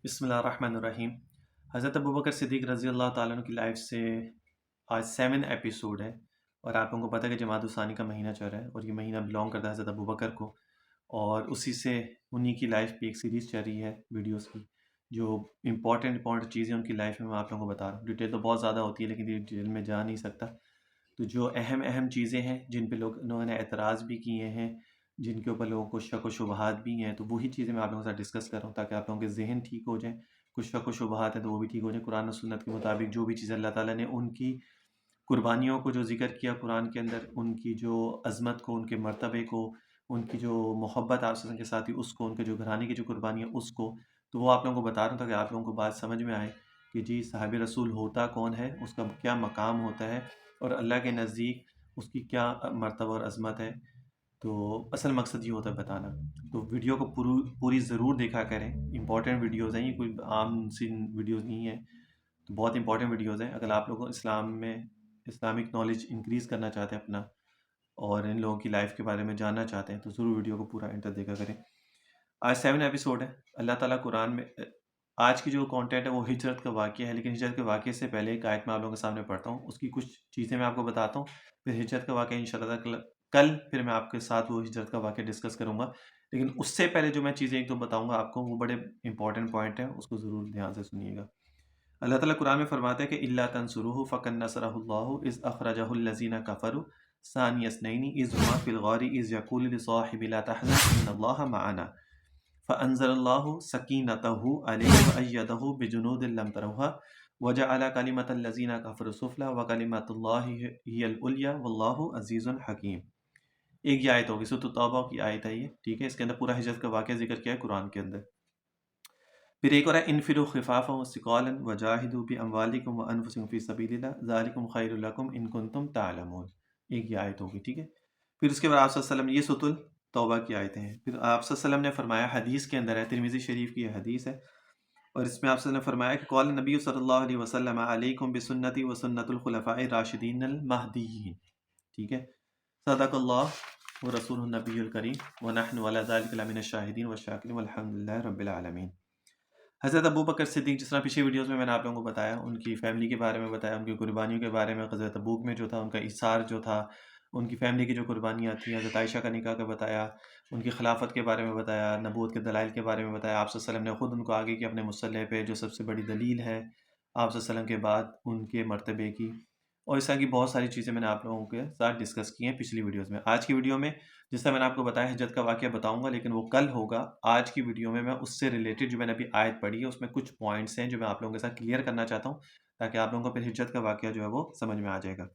بسم اللہ الرحمن الرحیم۔ حضرت ابوبکر صدیق رضی اللہ تعالیٰ عنہ کی لائف سے آج 7 ایپیسوڈ ہے، اور آپ لوگوں کو پتہ ہے کہ جماعت الثانی کا مہینہ چل رہا ہے اور یہ مہینہ بلانگ کرتا ہے حضرت ابوبکر کو، اور اسی سے انہی کی لائف پہ ایک سیریز چل رہی ہے ویڈیوز کی، جو امپورٹنٹ چیزیں ان کی لائف میں آپ لوگوں کو بتا رہا ہوں۔ ڈیٹیل تو بہت زیادہ ہوتی ہے لیکن ڈیٹیل میں جا نہیں سکتا، تو جو اہم چیزیں ہیں جن پہ لوگوں نے اعتراض بھی کیے ہیں، جن کے اوپر لوگوں کو شک و شبہات بھی ہیں، تو وہی چیزیں میں آپ لوگوں کے ساتھ ڈسکس کر رہا ہوں تاکہ آپ لوگوں کے ذہن ٹھیک ہو جائیں۔ کچھ شک و شبہات ہیں تو وہ بھی ٹھیک ہو جائیں، قرآن و سنت کے مطابق جو بھی چیزیں اللہ تعالیٰ نے ان کی قربانیوں کو جو ذکر کیا قرآن کے اندر، ان کی جو عظمت کو، ان کے مرتبے کو، ان کی جو محبت آپ کے ساتھ ہی اس کو، ان کے جو گھرانے کی جو قربانیاں اس کو، تو وہ آپ لوگوں کو بتا رہا ہوں تاکہ آپ لوگوں کو بات سمجھ میں آئے کہ جی صحابہ رسول ہوتا کون ہے، اس کا کیا مقام ہوتا ہے، اور اللہ کے نزدیک اس کی کیا مرتبہ اور عظمت ہے۔ تو اصل مقصد یہ ہوتا ہے بتانا، تو ویڈیو کو پوری ضرور دیکھا کریں۔ امپورٹنٹ ویڈیوز ہیں، یہ کوئی عام سی ویڈیوز نہیں ہیں، تو بہت امپورٹنٹ ویڈیوز ہیں۔ اگر آپ لوگوں اسلام میں اسلامک نالج انکریز کرنا چاہتے ہیں اپنا، اور ان لوگوں کی لائف کے بارے میں جاننا چاہتے ہیں، تو ضرور ویڈیو کو پورا انٹر دیکھا کریں۔ آج 7 ایپیسوڈ ہے۔ اللہ تعالیٰ قرآن میں آج کی جو کانٹینٹ ہے وہ ہجرت کا واقعہ ہے، لیکن ہجرت کے واقعے سے پہلے ایک آیت میں آپ لوگوں کے سامنے پڑھتا ہوں، اس کی کچھ چیزیں میں آپ کو بتاتا ہوں، پھر ہجرت کا واقعہ انشاءاللہ کل پھر میں آپ کے ساتھ وہ ہجرت کا واقعہ ڈسکس کروں گا، لیکن اس سے پہلے جو میں چیزیں ایک دو بتاؤں گا آپ کو، وہ بڑے امپورٹنٹ پوائنٹ ہیں، اس کو ضرور دھیان سے سنیے گا۔ اللہ تعالیٰ قرآن میں فرماتا ہے کہ الا تنصروہ فقد نصرہ اللہ اذ اخرجہ الذین کفروا ثانی اثنین اذ ہما فی الغار اذ یقول لصاحبہ لا تحزن ان اللہ معنا فانزل اللہ سکینتہ علیہ وایدہ بجنود لم تروها وجعل کلمۃ الذین کفروا السفلی وکلمۃ اللہ ہی العلیٰ واللہ عزیز حکیم۔ ایک یہ آیت ہوگی، سورۃ التوبہ کی آیت ہے یہ، ٹھیک ہے۔ اس کے اندر پورا ہجرت کا واقعہ ذکر کیا ہے قرآن کے اندر۔ پھر ایک اور ہے انفروا خفافا وثقالا وجاہدوا باموالکم وانفسکم فی سبیل اللہ ذالکم خیر لکم ان کنتم تعلمون، ایک یہ آیت ہوگی، ٹھیک ہے۔ پھر اس کے بعد آپ صلی اللہ علیہ وسلم، یہ سورۃ التوبہ کی آیتیں ہیں، پھر آپ صلی اللہ علیہ وسلم نے فرمایا، حدیث کے اندر ہے، ترمذی شریف کی یہ حدیث ہے، اور اس میں آپ صلی اللہ علیہ وسلم نے فرمایا کہ قال نبی صلی اللہ علیہ وسلم علیکم بسنتی وسنت الخلفاء الراشدین المہدیین، ٹھیک ہے۔ صدق اللہ ورسولہ النبی الکریم ونحن علی ذلک لمن الشاہدین والشاکرین والحمد للہ رب العالمین۔ حضرت ابوبکر صدیق، جس طرح پچھلی ویڈیوز میں نے آپ لوگوں کو بتایا، ان کی فیملی کے بارے میں بتایا، ان کی قربانیوں کے بارے میں، غزوہ تبوک میں جو تھا ان کا ایثار جو تھا، ان کی فیملی کی جو قربانیاں تھیں، حضرت عائشہ کا نکاح کا بتایا، ان کی خلافت کے بارے میں بتایا، نبوت کے دلائل کے بارے میں بتایا۔ آپ صلی اللہ علیہ وسلم نے خود ان کو آگے کی اپنے مصلی پہ جو سب سے بڑی دلیل ہے آپ صلی اللہ علیہ وسلم کے بعد ان کے مرتبے کی، اور اس طرح کی بہت ساری چیزیں میں نے آپ لوگوں کے ساتھ ڈسکس کی ہیں پچھلی ویڈیوز میں۔ آج کی ویڈیو میں جس طرح میں نے آپ کو بتایا ہجرت کا واقعہ بتاؤں گا، لیکن وہ کل ہوگا۔ آج کی ویڈیو میں اس سے ریلیٹڈ جو میں نے ابھی آیت پڑھی ہے، اس میں کچھ پوائنٹس ہیں جو میں آپ لوگوں کے ساتھ کلیئر کرنا چاہتا ہوں، تاکہ آپ لوگوں کو پھر ہجرت کا واقعہ جو ہے وہ سمجھ میں آ جائے گا۔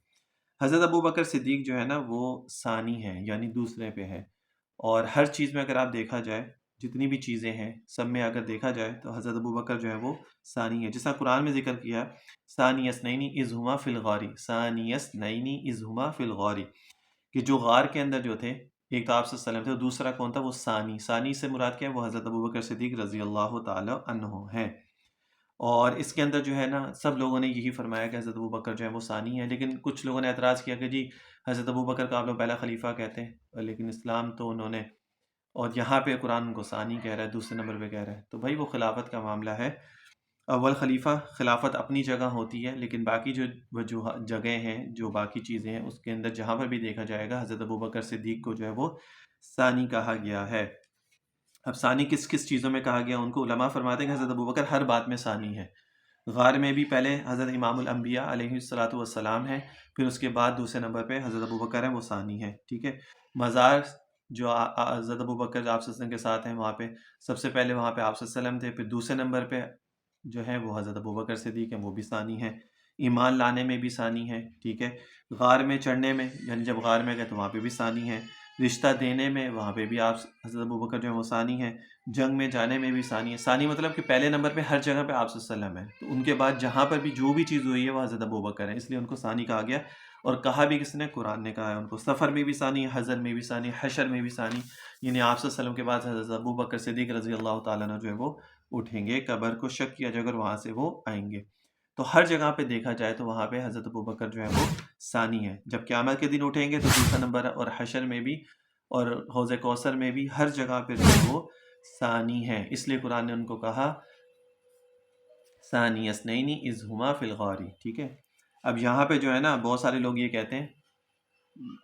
حضرت ابوبکر صدیق جو ہے نا، وہ ثانی ہے، یعنی دوسرے پہ ہے، اور ہر چیز میں اگر آپ دیکھا جائے، جتنی بھی چیزیں ہیں سب میں اگر دیکھا جائے تو حضرت ابوبکر جو ہے وہ ثانی ہے، جس طرح قرآن میں ذکر کیا ثانی اثنین اذ ہما فی الغار، ثانی اثنین اذ ہما فی الغار، کہ جو غار کے اندر جو تھے، ایک تو آپ صلی اللہ علیہ وسلم تھے، اور دوسرا کون تھا؟ وہ ثانی سے مراد کیا ہے؟ وہ حضرت ابوبکر صدیق رضی اللہ تعالی عنہ ہیں۔ اور اس کے اندر جو ہے نا، سب لوگوں نے یہی فرمایا کہ حضرت ابوبکر جو ہے وہ ثانی ہے، لیکن کچھ لوگوں نے اعتراض کیا کہ جی حضرت ابوبکر کا آپ لوگ پہلا خلیفہ کہتے ہیں، لیکن اسلام تو انہوں نے، اور یہاں پہ قرآن ان کو ثانی کہہ رہا ہے، دوسرے نمبر پہ کہہ رہا ہے، تو بھائی وہ خلافت کا معاملہ ہے۔ اول خلیفہ، خلافت اپنی جگہ ہوتی ہے، لیکن باقی جو جگہیں ہیں، جو باقی چیزیں ہیں، اس کے اندر جہاں پر بھی دیکھا جائے گا حضرت ابوبکر صدیق کو جو ہے وہ ثانی کہا گیا ہے۔ اب ثانی کس کس چیزوں میں کہا گیا؟ ان کو علماء فرماتے ہیں کہ حضرت ابوبکر ہر بات میں ثانی ہے۔ غار میں بھی پہلے حضرت امام الانبیاء علیہ الصلاۃ والسلام ہے، پھر اس کے بعد دوسرے نمبر پہ حضرت ابوبکر ہے، وہ ثانی ہے، ٹھیک ہے۔ مزار جو حضرت ابوبکر آپ صلی اللہ علیہ وسلم کے ساتھ ہیں، وہاں پہ سب سے پہلے وہاں پہ آپ صلی اللہ علیہ وسلم تھے، پھر دوسرے نمبر پہ جو ہے وہ حضرت ابوبکر صدیق ہیں، وہ بھی ثانی ہیں۔ ایمان لانے میں بھی ثانی ہے، ٹھیک ہے۔ غار میں چڑھنے میں، یعنی جب غار میں گئے تو وہاں پہ بھی ثانی ہے۔ رشتہ دینے میں وہاں پہ بھی آپ حضرت ابوبکر جو ہے وہ ثانی ہیں۔ جنگ میں جانے میں بھی ثانی ہے۔ ثانی مطلب کہ پہلے نمبر پہ ہر جگہ پہ آپ صلی اللہ علیہ وسلم ہے، تو ان کے بعد جہاں پر بھی جو بھی چیز ہوئی ہے وہ حضرت ابوبکر ہے، اس لیے ان کو ثانی کہا گیا۔ اور کہا بھی کس نے؟ قرآن نے کہا ہے ان کو۔ سفر میں بھی ثانی، حضر میں بھی ثانی، حشر میں بھی ثانی، یعنی آپ صلی اللہ علیہ وسلم کے بعد حضرت ابوبکر صدیق رضی اللہ تعالیٰ عنہ جو ہے وہ اٹھیں گے، قبر کو شک کیا جائے اگر وہاں سے وہ آئیں گے، تو ہر جگہ پہ دیکھا جائے تو وہاں پہ حضرت ابوبکر جو ہے وہ ثانی ہے۔ جب قیامت کے دن اٹھیں گے تو دوسرا نمبر ہے، اور حشر میں بھی اور حوض کوثر میں بھی ہر جگہ پہ جو ہے وہ ثانی ہے، اس لیے قرآن نے ان کو کہا ثانی اثنین اذ ہما فی الغار، ٹھیک ہے. اب یہاں پہ جو ہے نا بہت سارے لوگ یہ کہتے ہیں،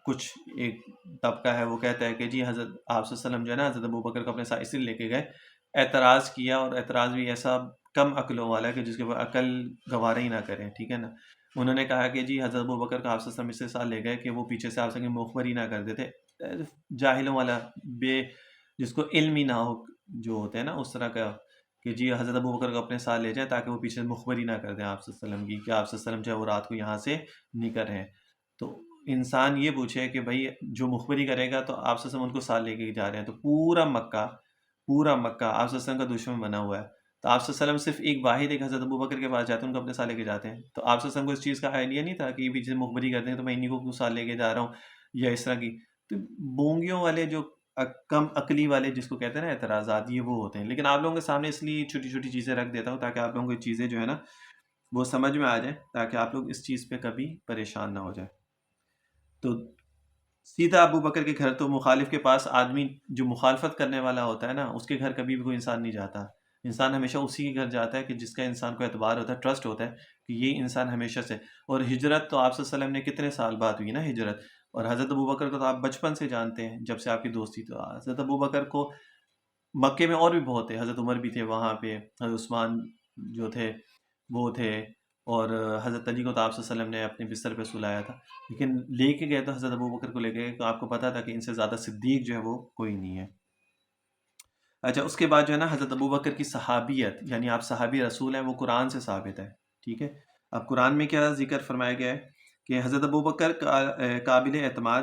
کچھ ایک طبقہ ہے وہ کہتا ہے کہ جی حضرت آپ صلی اللہ علیہ وسلم جو ہے نا حضرت ابوبکر کو اپنے ساتھ اس لیے لے کے گئے، اعتراض کیا، اور اعتراض بھی ایسا کم عقلوں والا ہے کہ جس کے اوپر عقل گوارا ہی نہ کریں، ٹھیک ہے نا. انہوں نے کہا کہ جی حضرت ابوبکر کو آپ صلی اللہ علیہ وسلم اس سے ساتھ لے گئے کہ وہ پیچھے سے آپ سے مخبری نہ کر دیتے. جاہلوں والا، بے، جس کو علم ہی نہ ہو، جو ہوتے ہیں نا اس طرح کا، کہ جی حضرت ابوبکر کو اپنے ساتھ لے جائیں تاکہ وہ پیچھے سے مخبری نہ کر دیں آپ صلی اللہ علیہ وسلم کی کہ آپ صلی اللہ علیہ وسلم جو ہے وہ رات کو یہاں سے نکل رہے ہیں. تو انسان یہ پوچھے کہ بھائی جو مخبری کرے گا تو آپ صلی اللہ علیہ وسلم ان کو ساتھ لے کے جا رہے ہیں، تو پورا مکہ آپ صلی اللہ علیہ وسلم کا دشمن بنا ہوا ہے. تو آپ صلی اللہ علیہ وسلم صرف ایک واحد ایک حضرت ابوبکر کے پاس جاتے ہیں، ان کو اپنے ساتھ لے کے جاتے ہیں. تو آپ صلی اللہ علیہ وسلم کو اس چیز کا آئیڈیا نہیں تھا کہ یہ پیچھے سے مخبری کرتے ہیں تو میں انہیں کو کیوں ساتھ لے کے جا رہا ہوں یا اس طرح کی. تو بونگیوں والے جو کم عقلی والے جس کو کہتے ہیں نا اعتراضات، یہ وہ ہوتے ہیں. لیکن آپ لوگوں کے سامنے اس لیے چھوٹی چھوٹی چیزیں رکھ دیتا ہوں تاکہ آپ لوگوں کو یہ چیزیں جو ہے نا وہ سمجھ میں آ جائیں، تاکہ آپ لوگ اس چیز پہ کبھی پریشان نہ ہو جائیں. تو سیدھا ابو بکر کے گھر، تو مخالف کے پاس آدمی جو مخالفت کرنے والا ہوتا ہے نا اس کے گھر کبھی بھی کوئی انسان نہیں جاتا. انسان ہمیشہ اسی کے گھر جاتا ہے کہ جس کا انسان کو اعتبار ہوتا ہے، ٹرسٹ ہوتا ہے کہ یہ انسان ہمیشہ سے. اور ہجرت تو آپ صلی اللہ علیہ وسلم نے کتنے سال بعد ہوئی نا ہجرت، اور حضرت ابو بکر کو تو آپ بچپن سے جانتے ہیں جب سے آپ کی دوستی. تو حضرت ابو بکر کو مکے میں اور بھی بہت تھے، حضرت عمر بھی تھے وہاں پہ، حضرت عثمان جو تھے وہ تھے، اور حضرت علی کو تو آپ صلی اللہ علیہ وسلم نے اپنے بستر پہ سلایا تھا. لیکن لے کے گئے تو حضرت ابو بکر کو لے گئے، تو آپ کو پتا تھا کہ ان سے زیادہ صدیق جو ہے وہ کوئی نہیں ہے. اچھا، اس کے بعد جو ہے نا حضرت ابو بکر کی صحابیت، یعنی آپ صحابی رسول ہیں، وہ قرآن سے ثابت ہے، ٹھیک ہے. اب قرآن میں کیا ذکر فرمایا گیا ہے کہ حضرت ابو بکر قابل اعتماد،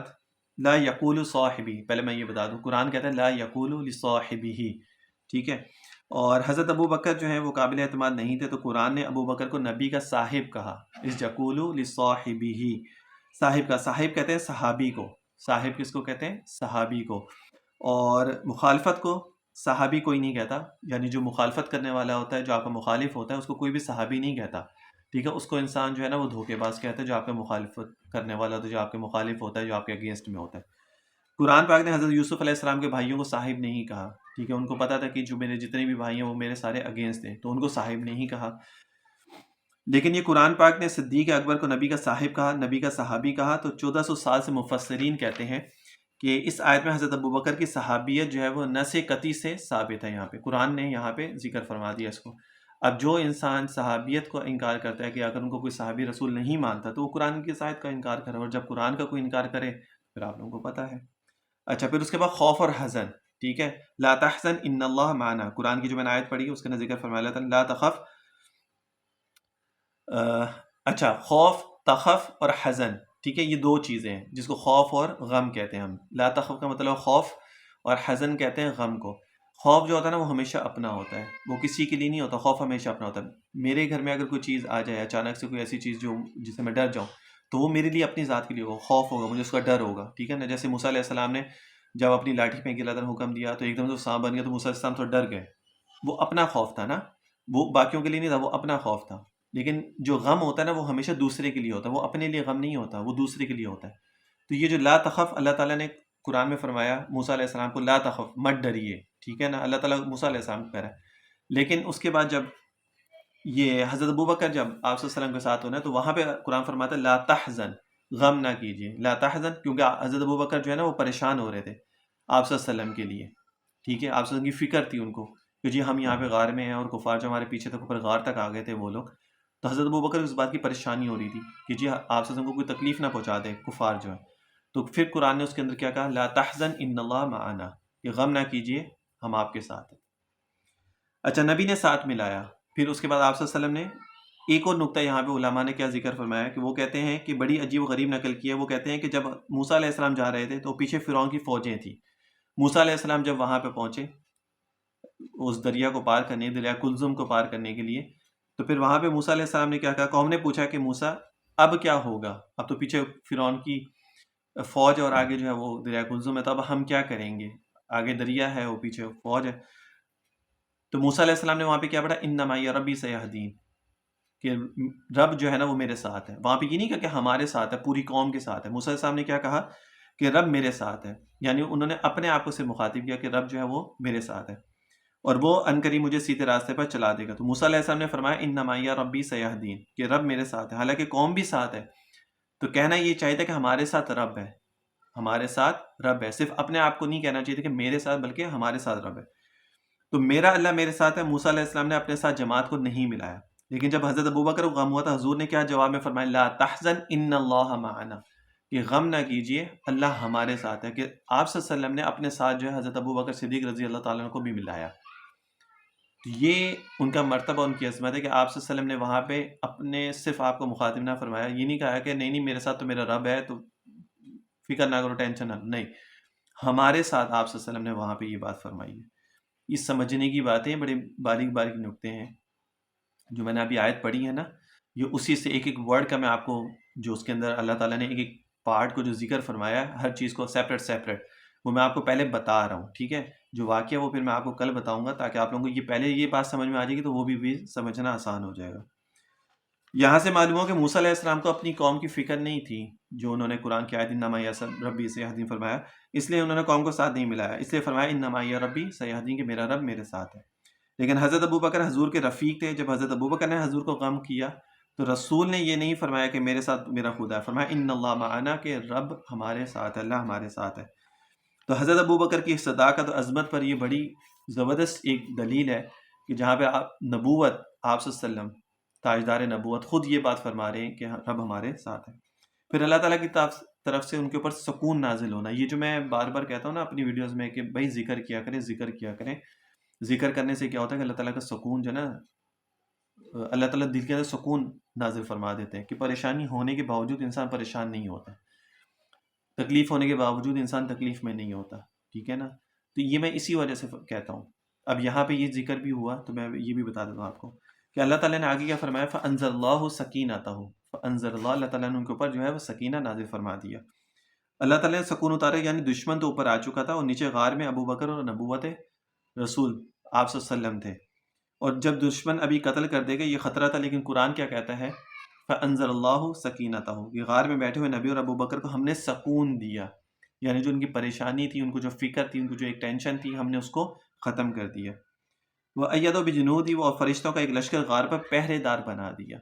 لا یقول صاحبی. پہلے میں یہ بتا دوں، قرآن کہتا ہے لا یقول لصاحبہ، ٹھیک ہے. اور حضرت ابو بکر جو ہیں وہ قابل اعتماد نہیں تھے، تو قرآن نے ابو بکر کو نبی کا صاحب کہا، اس یقول لصاحبہ. صاحب کا، صاحب کہتے ہیں صحابی کو. صاحب کس کو کہتے ہیں؟ صحابی کو. اور مخالفت کو صحابی کوئی نہیں کہتا، یعنی جو مخالفت کرنے والا ہوتا ہے، جو آپ کا مخالف ہوتا ہے، اس کو کوئی بھی صحابی نہیں کہتا، ٹھیک ہے. اس کو انسان جو ہے نا وہ دھوکے باز کہتا ہے، جو آپ کا مخالفت کرنے والا ہوتا ہے، جو آپ کے مخالف ہوتا ہے، جو آپ کے اگینسٹ میں ہوتا ہے. قرآن پاک نے حضرت یوسف علیہ السلام کے بھائیوں کو صاحب نہیں کہا، ٹھیک ہے. ان کو پتا تھا کہ جو میرے جتنے بھی بھائی ہیں وہ میرے سارے اگینسٹ ہیں، تو ان کو صاحب نہیں کہا. لیکن یہ قرآن پاک نے صدیق اکبر کو نبی کا صاحب کہا، نبی کا صحابی کہا. تو 1400 سال سے مفسرین کہتے ہیں کہ اس آیت میں حضرت ابو بکر کی صحابیت جو ہے وہ نص قطعی سے ثابت ہے. یہاں پہ قرآن نے یہاں پہ ذکر فرما دیا اس کو. اب جو انسان صحابیت کو انکار کرتا ہے کہ اگر ان کو کوئی صحابی رسول نہیں مانتا تو وہ قرآن کی آیت کا انکار کرے، اور جب قرآن کا کوئی انکار کرے پھر آپ لوگوں کو پتہ ہے. اچھا، پھر اس کے بعد خوف اور حزن، ٹھیک ہے. لا تحزن ان اللہ معنا، قرآن کی جو میں نے آیت پڑھی اس کا ذکر فرمایا تھا، لا تخف. اچھا، خوف، تخف اور حزن، ٹھیک ہے، یہ دو چیزیں ہیں جس کو خوف اور غم کہتے ہیں ہم. لا تخف کا مطلب خوف، اور حزن کہتے ہیں غم کو. خوف جو ہوتا ہے نا وہ ہمیشہ اپنا ہوتا ہے، وہ کسی کے لیے نہیں ہوتا. خوف ہمیشہ اپنا ہوتا ہے. میرے گھر میں اگر کوئی چیز آ جائے اچانک سے، کوئی ایسی چیز جو جس سے میں ڈر جاؤں، تو وہ میرے لیے اپنی ذات کے لیے ہوگا، خوف ہوگا، مجھے اس کا ڈر ہوگا، ٹھیک ہے نا. جیسے موسیٰ علیہ السلام نے جب اپنی لاٹھی پھینکی، اللہ تعالیٰ نے حکم دیا تو ایک دم سے سانپ بن گیا، تو موسیٰ علیہ السلام تو ڈر گئے. وہ اپنا خوف تھا نا، وہ باقیوں کے لیے نہیں تھا، وہ اپنا خوف تھا. لیکن جو غم ہوتا ہے نا وہ ہمیشہ دوسرے کے لیے ہوتا ہے، وہ اپنے لیے غم نہیں ہوتا، وہ دوسرے کے لیے ہوتا ہے. تو یہ جو لا تخف اللہ تعالیٰ نے قرآن میں فرمایا موسیٰ علیہ السلام کو، لا تخف، مت ڈریے، ٹھیک ہے نا. اللہ تعالیٰ موسیٰ علیہ السلام کو کہہ رہا ہے. لیکن اس کے بعد جب یہ حضرت ابو بکر جب آپ صلی اللہ علیہ وسلم کے ساتھ ہونا ہے تو وہاں پہ قرآن فرماتا ہے لا تحزن، غم نہ کیجیے. لا تحزن، کیونکہ حضرت ابو بکر جو ہے نا وہ پریشان ہو رہے تھے آپ صلی اللہ علیہ وسلم کے لیے، ٹھیک ہے. آپ صلی اللہ علیہ وسلم کی فکر تھی ان کو کہ جی ہم یہاں پہ غار میں ہیں اور کفار جو ہمارے پیچھے تک اوپر غار تک آ گئے تھے وہ لوگ. تو حضرت ابو بکر اس بات کی پریشانی ہو رہی تھی کہ جی آپ صلی اللہ علیہ وسلم کو کوئی تکلیف نہ پہنچا دے کفار جو ہے. تو پھر قرآن نے اس کے اندر کیا کہا، لا تحزن ان اللہ معنا، کہ غم نہ کیجیے، ہم آپ کے ساتھ ہیں. اچھا، نبی نے ساتھ ملایا. پھر اس کے بعد آپ صلی اللہ علیہ وسلم نے ایک اور نقطہ یہاں پہ علماء نے کیا ذکر فرمایا کہ وہ کہتے ہیں کہ بڑی عجیب و غریب نقل کی ہے. وہ کہتے ہیں کہ جب موسیٰ علیہ السلام جا رہے تھے تو پیچھے فرعون کی فوجیں تھیں. موسیٰ علیہ السلام جب وہاں پہ پہنچے اس دریا کو پار کرنے، دریا کلزم کو پار کرنے کے لیے، تو پھر وہاں پہ موسیٰ علیہ السلام نے کیا کہا، قوم نے پوچھا کہ موسیٰ اب کیا ہوگا، اب تو پیچھے فرعون کی فوج اور آگے جو ہے وہ دریا کلزم ہے، تو اب ہم کیا کریں گے، آگے دریا ہے، وہ پیچھے فوج ہے. تو موسیٰ علیہ السلام نے وہاں پہ کیا پڑھا، ان معی ربی سیہدین، کہ رب جو ہے نا وہ میرے ساتھ ہے. وہاں پہ یہ نہیں کہا کہ ہمارے ساتھ ہے، پوری قوم کے ساتھ ہے. موسیٰ علیہ السلام نے کیا کہا کہ رب میرے ساتھ ہے، یعنی انہوں نے اپنے آپ کو سے مخاطب کیا کہ رب جو ہے وہ میرے ساتھ ہے. اور وہ عنقریب مجھے سیدھے راستے پر چلا دے گا. تو موسیٰ علیہ السلام نے فرمایا ان معی ربی سیہدین، کہ رب میرے ساتھ ہے. حالانکہ قوم بھی ساتھ ہے، تو کہنا یہ چاہیے تھا کہ ہمارے ساتھ رب ہے، ہمارے ساتھ رب ہے. صرف اپنے آپ کو نہیں کہنا چاہیے تھا کہ میرے ساتھ، بلکہ ہمارے ساتھ رب ہے. تو میرا اللہ میرے ساتھ ہے. موسیٰ علیہ السلام نے اپنے ساتھ جماعت کو نہیں ملایا. لیکن جب حضرت ابوبکر کو غم ہوا تھا، حضور نے کیا جواب میں فرمایا؟ لا تحزن ان اللہ معنا، کہ غم نہ کیجئے، اللہ ہمارے ساتھ ہے. کہ آپ صلی اللہ علیہ وسلم نے اپنے ساتھ جو ہے حضرت ابوبکر صدیق رضی اللہ تعالیٰ عنہ کو بھی ملایا. تو یہ ان کا مرتبہ، ان کی عظمت ہے کہ آپ صلی اللہ علیہ وسلم نے وہاں پہ اپنے صرف آپ کو مخاطب نہ فرمایا. یہ نہیں کہا کہ نہیں میرے ساتھ تو میرا رب ہے، تو فکر نہ کرو، ٹینشن نہ. نہیں، ہمارے ساتھ آپ صلی اللہ علیہ وسلم نے وہاں پہ یہ بات فرمائی ہے. یہ سمجھنے کی باتیں بڑے باریک باریک نکتے ہیں. جو میں نے ابھی آیت پڑھی ہے نا، یہ اسی سے ایک ایک ورڈ کا میں آپ کو، جو اس کے اندر اللہ تعالیٰ نے ایک ایک پارٹ کو جو ذکر فرمایا ہے، ہر چیز کو سیپریٹ وہ میں آپ کو پہلے بتا رہا ہوں. ٹھیک ہے، جو واقعہ وہ پھر میں آپ کو کل بتاؤں گا، تاکہ آپ لوگوں کو یہ پہلے یہ بات سمجھ میں آ جائے گی، تو وہ بھی سمجھنا آسان ہو جائے گا. یہاں سے معلوم ہو کہ موسیٰ علیہ السلام کو اپنی قوم کی فکر نہیں تھی، جو انہوں نے قرآن کی آیت انما معی ربی سیہدین فرمایا، اس لیے انہوں نے قوم کو ساتھ نہیں ملایا. اس لیے فرمایا انما معی ربی سیہدین، کہ میرا رب میرے ساتھ ہے. لیکن حضرت ابوبکر حضور کے رفیق تھے. جب حضرت ابوبکر نے حضور کو غم کیا، تو رسول نے یہ نہیں فرمایا کہ میرے ساتھ میرا خدا ہے، فرمایا ان اللہ معنا، کہ رب ہمارے ساتھ ہے، اللہ ہمارے ساتھ ہے. تو حضرت ابوبکر کی صداقت اور عظمت پر یہ بڑی زبردست ایک دلیل ہے، کہ جہاں پہ نبوت، آپ صلی اللہ علیہ وسلم تاجدار نبوت خود یہ بات فرما رہے ہیں کہ رب ہمارے ساتھ ہے. پھر اللہ تعالیٰ کی طرف سے ان کے اوپر سکون نازل ہونا. یہ جو میں بار بار کہتا ہوں نا اپنی ویڈیوز میں، کہ بھائی ذکر کیا کریں، ذکر کیا کریں. ذکر کرنے سے کیا ہوتا ہے کہ اللہ تعالیٰ کا سکون جو ہے نا، اللہ تعالیٰ دل کے اندر سکون نازل فرما دیتے ہیں. کہ پریشانی ہونے کے باوجود انسان پریشان نہیں ہوتا، تکلیف ہونے کے باوجود انسان تکلیف میں نہیں ہوتا. ٹھیک ہے نا. تو یہ میں اسی وجہ سے کہتا ہوں. اب یہاں پہ یہ ذکر بھی ہوا، تو میں یہ بھی بتا دیتا ہوں آپ کو کہ اللہ تعالیٰ نے آگے کیا فرمایا، فَأَنزَلَ اللَّهُ سَكِينَتَهُ، فَأَنزَلَ اللَّهُ، اللہ تعالیٰ نے ان کے اوپر جو ہے وہ سکینہ نازل فرما دیا. اللہ تعالیٰ نے سکون اتارا، یعنی دشمن تو اوپر آ چکا تھا، اور نیچے غار میں ابو بکر اور نبوت رسول آپ صلی اللہ علیہ وسلم تھے. اور جب دشمن ابھی قتل کر دے گا، یہ خطرہ تھا. لیکن قرآن کیا کہتا ہے، فَأَنزَلَ اللَّهُ سَكِينَتَهُ، کہ غار میں بیٹھے ہوئے نبی اور ابو بکر کو ہم نے سکون دیا. یعنی جو ان کی پریشانی تھی، ان کو جو فکر تھی، ان کو جو ایک ٹینشن تھی، ہم نے اس کو ختم کر دیا. وَأَيَّدَهُ بِجُنُودِهِ، وہ فرشتوں کا ایک لشکر غار پر پہرے دار بنا دیا.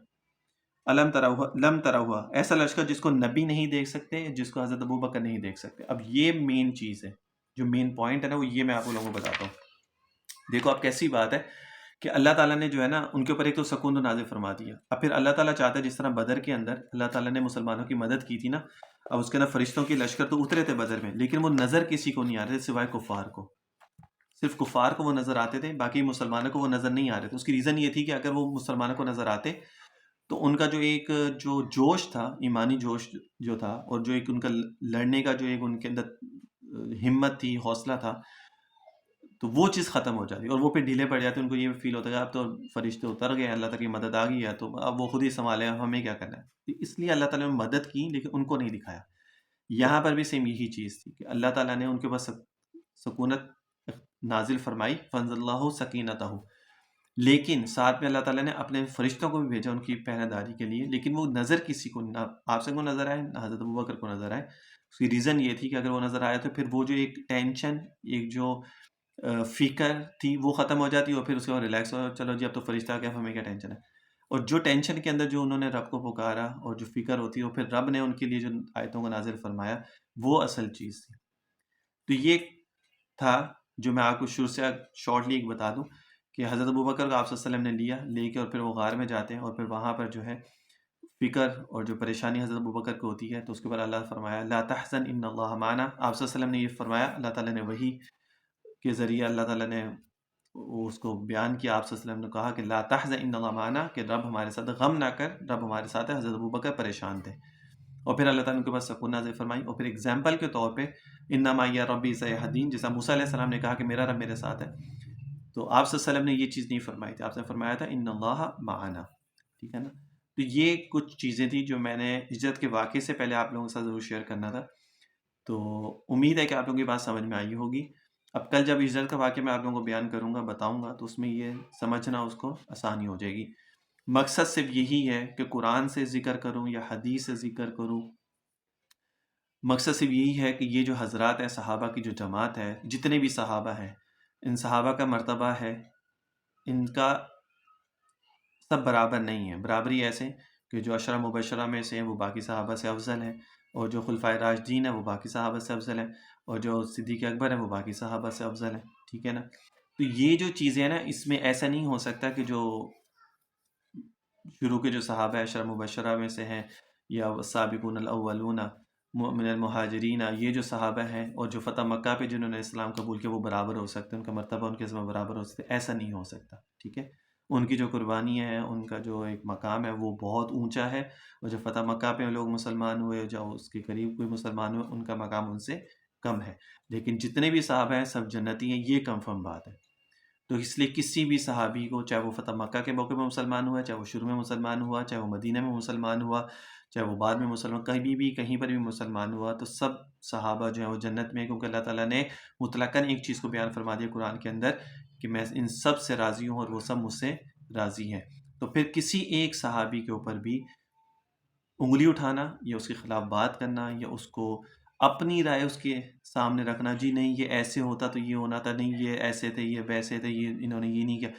لم تروا، ایسا لشکر جس کو نبی نہیں دیکھ سکتے، جس کو حضرت ابوبکر نہیں دیکھ سکتے. اب یہ مین چیز ہے، جو مین پوائنٹ ہے نا، وہ یہ میں آپ لوگوں کو بتاتا ہوں. دیکھو اب کیسی بات ہے کہ اللہ تعالیٰ نے جو ہے نا ان کے اوپر ایک تو سکون و نازل فرما دیا. اب پھر اللہ تعالیٰ چاہتا ہے، جس طرح بدر کے اندر اللہ تعالیٰ نے مسلمانوں کی مدد کی تھی نا، اب اس کے اندر فرشتوں کے لشکر تو اترے تھے بدر میں، لیکن وہ نظر کسی کو نہیں آ رہے تھے سوائے کفار کو. صرف کفار کو وہ نظر آتے تھے، باقی مسلمانوں کو وہ نظر نہیں آ رہے تھے. اس کی ریزن یہ تھی کہ اگر وہ مسلمانوں کو نظر آتے، تو ان کا جو ایک جو جوش تھا، ایمانی جوش جو تھا، اور جو ایک ان کا لڑنے کا جو ایک ان کے اندر ہمت تھی، حوصلہ تھا، تو وہ چیز ختم ہو جاتی، اور وہ پھر ڈھیلے پڑ جاتے. ان کو یہ فیل ہوتا ہے اب تو فرشتے اتر گئے، اللہ تعالیٰ کی مدد آ گئی ہے، تو اب وہ خود ہی سنبھالے، اب ہمیں کیا کرنا ہے. اس لیے اللہ تعالیٰ نے مدد کی، لیکن ان کو نہیں دکھایا. یہاں پر بھی سیم یہی چیز تھی کہ اللہ تعالیٰ نے ان کے پاس سکونت نازل فرمائی، فَأَنزَلَ اللَّهُ سَكِينَتَهُ، لیکن ساتھ میں اللہ تعالیٰ نے اپنے فرشتوں کو بھی بھیجا ان کی پہرہ داری کے لیے. لیکن وہ نظر کسی کو نہ آپ سے کو نظر آئے، نہ حضرت ابوبکر کو نظر آئے. اس کی ریزن یہ تھی کہ اگر وہ نظر آیا تو پھر وہ جو ایک ٹینشن، ایک جو فکر تھی، وہ ختم ہو جاتی، اور پھر اس کے بعد ریلیکس ہو، چلو جی اب تو فرشتہ آ گیا، ہمیں کیا ٹینشن ہے. اور جو ٹینشن کے اندر جو انہوں نے رب کو پکارا، اور جو فکر ہوتی ہے، اور پھر رب نے ان کے لیے جو آیتوں کو نازل فرمایا، وہ اصل چیز تھی. تو یہ تھا جو میں آپ کو شروع سے شارٹلی ایک بتا دوں، کہ حضرت ابوبکر کو آپ صلی اللہ علیہ وسلم نے لیا، لے کے اور پھر وہ غار میں جاتے ہیں، اور پھر وہاں پر جو ہے فکر اور جو پریشانی حضرت ابوبکر کو ہوتی ہے، تو اس کے بعد اللہ فرمایا لا تحزن ان اللہ معنا. آپ صلی اللہ علیہ وسلم نے یہ فرمایا، اللہ تعالیٰ نے وحی کے ذریعے اللہ تعالیٰ نے اس کو بیان کیا. آپ صلی اللہ علیہ وسلم نے کہا کہ لا تحزن ان اللہ معنا، کہ رب ہمارے ساتھ، غم نہ کر، رب ہمارے ساتھ ہے. حضرت ابوبکر پریشان تھے، اور پھر اللہ تعالیٰ نے ان کے پاس سکون نازل فرمائی. اور پھر اگزامپل کے طور پہ انما معی ربی سیہدین، جیسا موسیٰ علیہ السلام نے کہا کہ میرا رب میرے ساتھ ہے، تو آپ صلی اللہ علیہ وسلم نے یہ چیز نہیں فرمائی تھی. آپ نے فرمایا تھا ان اللہ معنا. ٹھیک ہے نا. تو یہ کچھ چیزیں تھیں جو میں نے ہجرت کے واقعے سے پہلے آپ لوگوں کے ساتھ ضرور شیئر کرنا تھا. تو امید ہے کہ آپ لوگوں کی بات سمجھ میں آئی ہوگی. اب کل جب ہجرت کا واقعہ میں آپ لوگوں کو بیان کروں گا، بتاؤں گا، تو اس میں یہ سمجھنا اس کو آسانی ہو جائے گی. مقصد صرف یہی ہے کہ قرآن سے ذکر کروں یا حدیث سے ذکر کروں، مقصد صرف یہی ہے کہ یہ جو حضرات ہیں، صحابہ کی جو جماعت ہے، جتنے بھی صحابہ ہیں، ان صحابہ کا مرتبہ ہے، ان کا سب برابر نہیں ہے۔ برابری ایسے کہ جو عشرہ مبشرہ میں سے ہیں وہ باقی صحابہ سے افضل ہیں، اور جو خلفائے راشدین ہیں وہ باقی صحابہ سے افضل ہیں، اور جو صدیق اکبر ہیں وہ باقی صحابہ سے افضل ہیں، ٹھیک ہے نا؟ تو یہ جو چیزیں ہیں نا، اس میں ایسا نہیں ہو سکتا کہ جو شروع کے جو صحابہ عشرہ مبشرہ میں سے ہیں یا سابقون الاولون من المہاجرین، یہ جو صحابہ ہیں اور جو فتح مکہ پہ جنہوں نے اسلام قبول کیا وہ برابر ہو سکتے ہیں، ان کا مرتبہ ان کے ساتھ برابر ہو سکتے، ایسا نہیں ہو سکتا، ٹھیک ہے؟ ان کی جو قربانیاں ہیں، ان کا جو ایک مقام ہے وہ بہت اونچا ہے، اور جو فتح مکہ پہ لوگ مسلمان ہوئے، جو اس کے قریب کوئی مسلمان ہوئے، ان کا مقام ان سے کم ہے، لیکن جتنے بھی صحابہ ہیں سب جنتی ہیں، یہ کنفرم بات ہے۔ تو اس لیے کسی بھی صحابی کو، چاہے وہ فتح مکہ کے موقع میں مسلمان ہوا، چاہے وہ شروع میں مسلمان ہوا، چاہے وہ مدینہ میں مسلمان ہوا، چاہے وہ بعد میں مسلمان، کہیں بھی کہیں پر بھی مسلمان ہوا، تو سب صحابہ جو ہیں وہ جنت میں، کیونکہ اللہ تعالیٰ نے مطلقاً ایک چیز کو بیان فرما دیا قرآن کے اندر کہ میں ان سب سے راضی ہوں اور وہ سب مجھ سے راضی ہیں۔ تو پھر کسی ایک صحابی کے اوپر بھی انگلی اٹھانا یا اس کے خلاف بات کرنا یا اس کو اپنی رائے اس کے سامنے رکھنا، جی نہیں یہ ایسے ہوتا تو یہ ہونا تھا، نہیں یہ ایسے تھے، یہ ویسے تھے، یہ انہوں نے یہ نہیں کیا،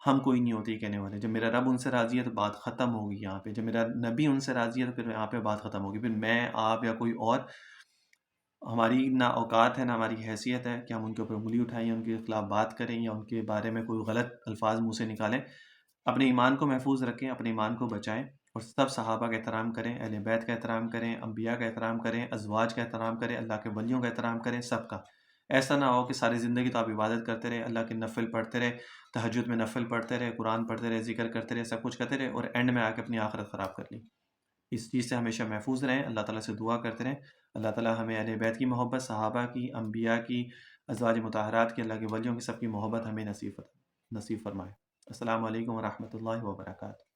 ہم کوئی نہیں ہوتے یہ کہنے والے۔ جب میرا رب ان سے راضی ہے تو بات ختم ہوگی یہاں پہ، جب میرا نبی ان سے راضی ہے تو پھر یہاں پہ بات ختم ہوگی، پھر میں، آپ یا کوئی اور، ہماری نہ اوقات ہے نہ ہماری حیثیت ہے کہ ہم ان کے اوپر انگلی اٹھائیں، ان کے خلاف بات کریں یا ان کے بارے میں کوئی غلط الفاظ منہ سے نکالیں۔ اپنے ایمان کو محفوظ رکھیں، اپنے ایمان کو بچائیں، اور سب صحابہ کا احترام کریں، اہل بیت کا احترام کریں، انبیاء کا احترام کریں، ازواج کا احترام کریں، اللہ کے ولیوں کا احترام کریں، سب کا۔ ایسا نہ ہو کہ ساری زندگی تو آپ عبادت کرتے رہے، اللہ کے نفل پڑھتے رہے، تہجد میں نفل پڑھتے رہے، قرآن پڑھتے رہے، ذکر کرتے رہے، سب کچھ کرتے رہے، اور اینڈ میں آ کے اپنی آخرت خراب کر لی۔ اس چیز سے ہمیشہ محفوظ رہیں، اللہ تعالیٰ سے دعا کرتے رہیں، اللہ تعالیٰ ہمیں اہل بیت کی محبت، صحابہ کی، انبیاء کی، ازواج مطہرات کی، اللہ کے ولیوں کی، سب کی محبت ہمیں نصیب فرمائے۔ السلام علیکم ورحمۃ اللہ وبرکاتہ۔